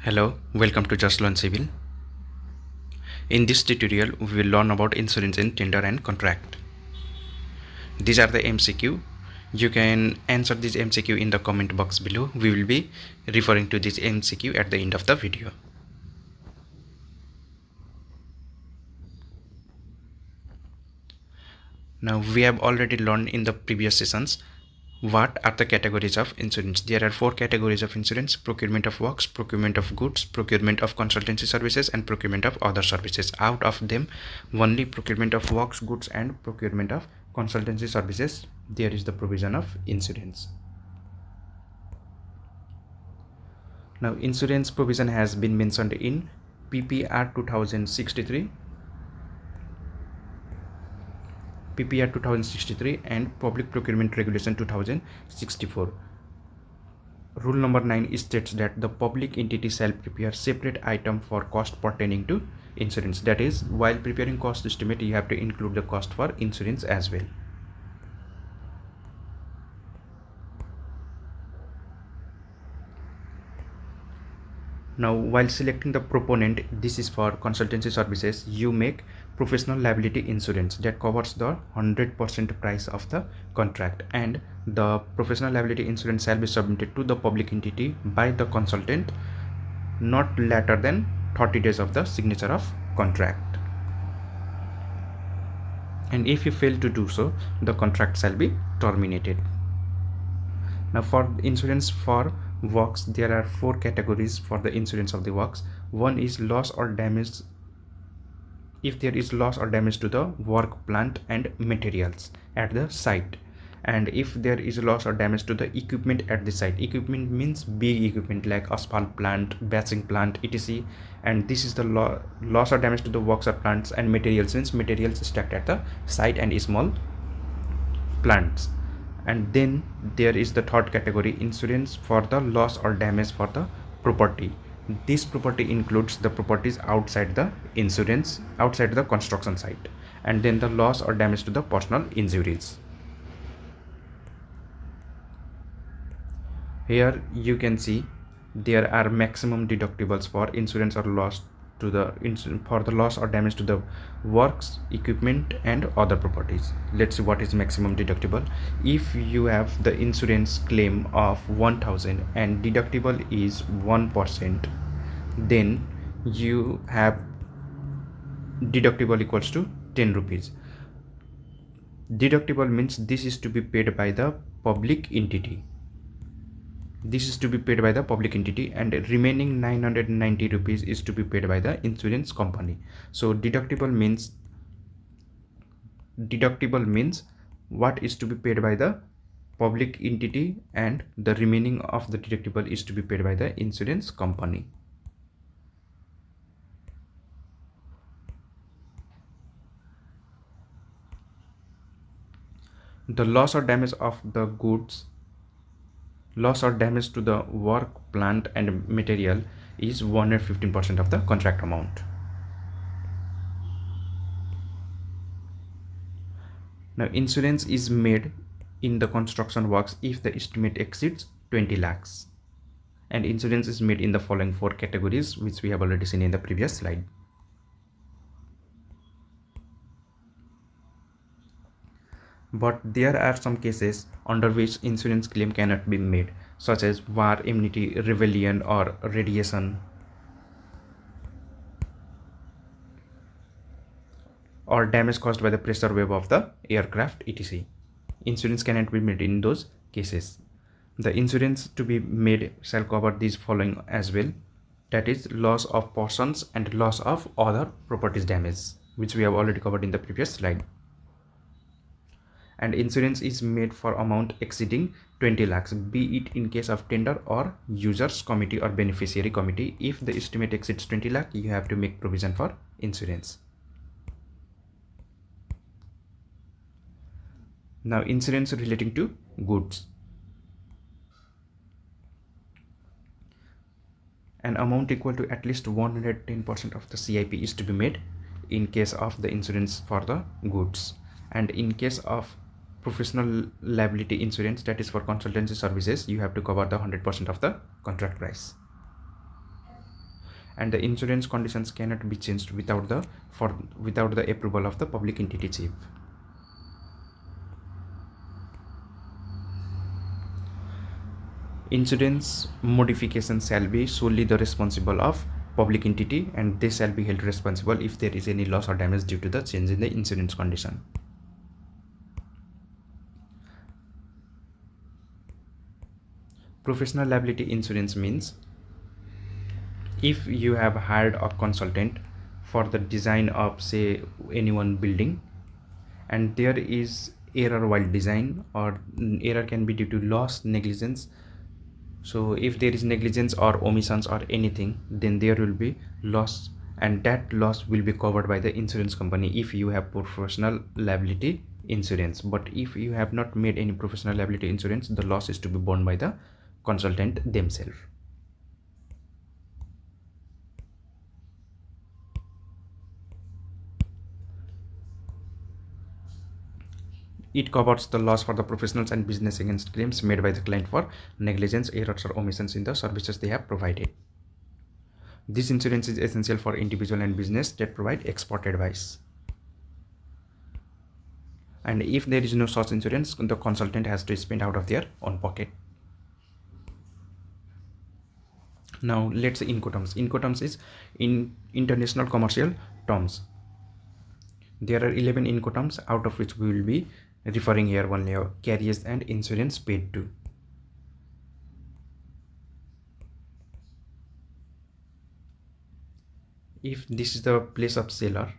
Hello, welcome to Just Learn Civil. In this tutorial, we will learn about insurance in tender and contract. These are the MCQ. You can answer this MCQ in the comment box below. We will be referring to this MCQ at the end of the video. Now, we have already learned in the previous sessions what are the categories of insurance. There are 4 categories of insurance: procurement of works, procurement of goods, procurement of consultancy services, and procurement of other services. Out of them, only procurement of works, goods, and procurement of consultancy services, there is the provision of insurance. Now, insurance provision has been mentioned in PPR 2063, PPR 2063 and Public Procurement Regulation 2064. Rule number 9 states that the public entity shall prepare separate item for cost pertaining to insurance. That is, while preparing cost estimate, you have to include the cost for insurance as well. Now, while selecting the proponent, this is for consultancy services, you make professional liability insurance that covers the 100% price of the contract, and the professional liability insurance shall be submitted to the public entity by the consultant not later than 30 days of the signature of contract. And if you fail to do so, the contract shall be terminated. Now, for insurance for works, there are 4 categories for the insurance of the works. One is loss or damage. If there is loss or damage to the work, plant and materials at the site, and if there is loss or damage to the equipment at the site. Equipment means big equipment like asphalt plant, batching plant, etc. And this is the loss or damage to the works or plants, and materials means materials stacked at the site and small plants. And then there is the third category, insurance for the loss or damage for the property. This property includes the properties outside the insurance, outside the construction site, and then the loss or damage to the personal injuries. Here you can see there are maximum deductibles for insurance or loss to the for the loss or damage to the works, equipment and other properties. Let's see what is maximum deductible. If you have the insurance claim of 1000 and deductible is 1%, then you have deductible equals to 10 rupees. Deductible means this is to be paid by the public entity. This is to be paid by the public entity, and remaining 990 rupees is to be paid by the insurance company. So deductible means what is to be paid by the public entity, and the remaining of the deductible is to be paid by the insurance company. The loss or damage of the goods, loss or damage to the work, plant and material is 115% of the contract amount. Now, insurance is made in the construction works if the estimate exceeds 20 lakhs, and insurance is made in the following 4 categories, which we have already seen in the previous slide. But there are some cases under which insurance claim cannot be made, such as war, enmity, rebellion or radiation, or damage caused by the pressure wave of the aircraft, etc. Insurance cannot be made in those cases. The insurance to be made shall cover these following as well, that is loss of persons and loss of other properties damage, which we have already covered in the previous slide. And insurance is made for amount exceeding 20 lakhs, be it in case of tender or users committee or beneficiary committee. If the estimate exceeds 20 lakh, you have to make provision for insurance. Now, insurance relating to goods. An amount equal to at least 110% of the CIP is to be made in case of the insurance for the goods. And in case of professional liability insurance, that is for consultancy services, you have to cover the 100% of the contract price. and the insurance conditions cannot be changed without the approval of the public entity chief. Insurance modification shall be solely the responsible of public entity, and they shall be held responsible if there is any loss or damage due to the change in the insurance condition. Professional liability insurance means if you have hired a consultant for the design of, say, any one building, and there is error while design, or error can be due to loss, negligence. So if there is negligence or omissions or anything, then there will be loss, and that loss will be covered by the insurance company if you have professional liability insurance. But if you have not made any professional liability insurance, the loss is to be borne by the consultant themselves. It covers the loss for the professionals and business against claims made by the client for negligence, errors or omissions in the services they have provided. This insurance is essential for individual and business that provide expert advice. And if there is no such insurance, the consultant has to spend out of their own pocket. Now let's say Incoterms. Incoterms is in international commercial terms. There are 11 Incoterms, out of which we will be referring here only Carriage and Insurance Paid to. If this is the place of seller,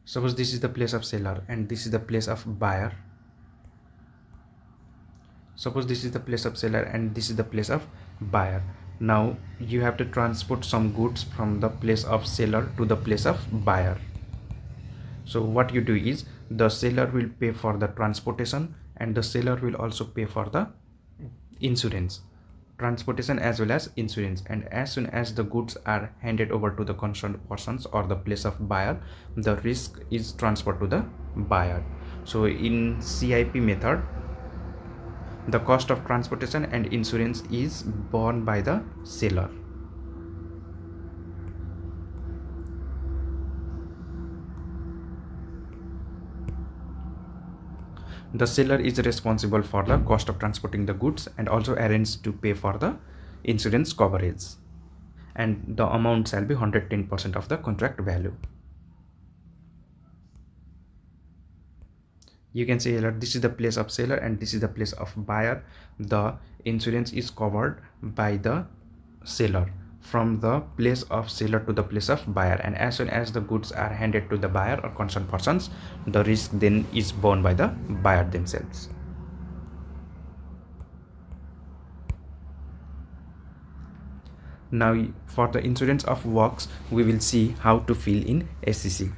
suppose this is the place of seller and this is the place of buyer. Suppose this is the place of seller and this is the place of buyer. Now you have to transport some goods from the place of seller to the place of buyer. So what you do is, the seller will pay for the transportation and the seller will also pay for the insurance, transportation as well as insurance. And as soon as the goods are handed over to the concerned persons or the place of buyer, the risk is transferred to the buyer. So in CIP method, the cost of transportation and insurance is borne by the seller. The seller is responsible for the cost of transporting the goods and also arranges to pay for the insurance coverage, and the amount shall be 110% of the contract value. You can see here, this is the place of seller and this is the place of buyer. The insurance is covered by the seller from the place of seller to the place of buyer, and as soon as the goods are handed to the buyer or concerned persons, the risk then is borne by the buyer themselves. Now for the insurance of works, we will see how to fill in SCC.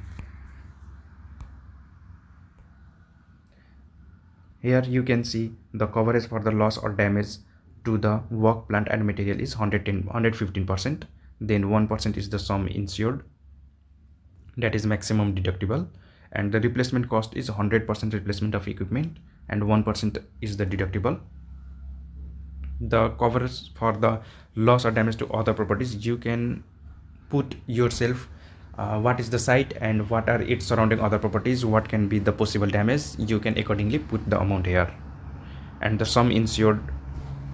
Here you can see the coverage for the loss or damage to the work, plant and material is 115%. Then 1% is the sum insured, that is maximum deductible, and the replacement cost is 100% replacement of equipment and 1% is the deductible. The coverage for the loss or damage to other properties, you can put yourself what is the site and what are its surrounding other properties, what can be the possible damage. You can accordingly put the amount here, and the sum insured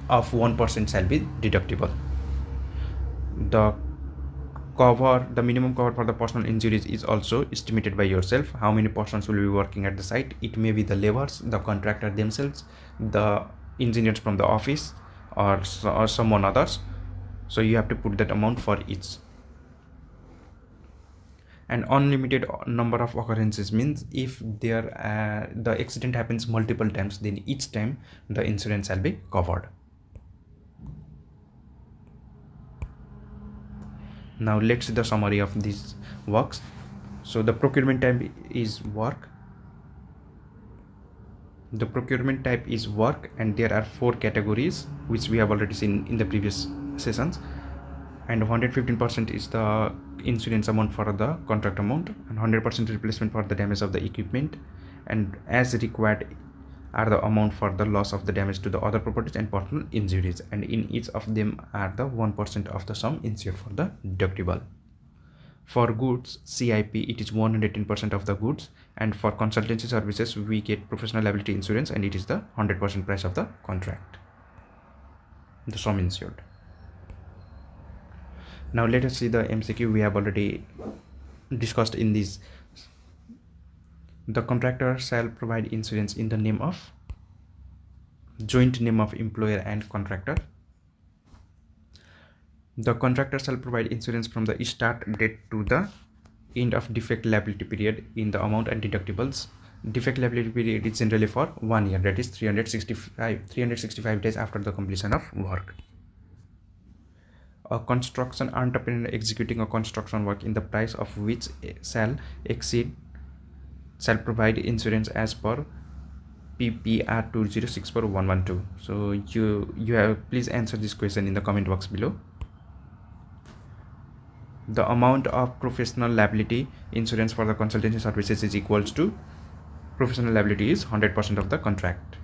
of 1% shall be deductible. The minimum cover for the personal injuries is also estimated by yourself. How many persons will be working at the site? It may be the laborers, the contractor themselves, the engineers from the office, or someone others. So you have to put that amount for each. An unlimited number of occurrences means if the accident happens multiple times, then each time the insurance shall be covered. Now let's see the summary of these works. So the procurement type is work. The procurement type is work, and there are 4 categories which we have already seen in the previous sessions. And 115% is the insurance amount for the contract amount, and 100% replacement for the damage of the equipment, and as required are the amount for the loss of the damage to the other properties and personal injuries, and in each of them are the 1% of the sum insured for the deductible. For goods CIP, it is 110% of the goods, and for consultancy services we get professional liability insurance, and it is the 100% price of the contract, the sum insured. Now let us see the MCQ we have already discussed in this. The contractor shall provide insurance in the name of joint name of employer and contractor. The contractor shall provide insurance from the start date to the end of defect liability period in the amount and deductibles. Defect liability period is generally for 1 year, that is 365 days after the completion of work. A construction entrepreneur executing a construction work in the price of which shall provide insurance as per PPR 2064-112. So you have, please answer this question in the comment box below. The amount of professional liability insurance for the consultancy services is equals to professional liability is 100% of the contract.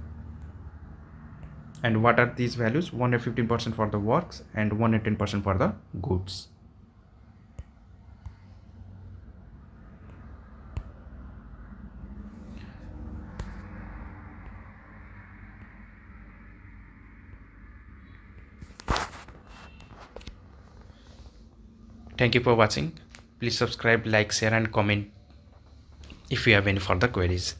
And what are these values? 115% for the works and 110% for the goods. Thank you for watching. Please subscribe, like, share and comment if you have any further queries.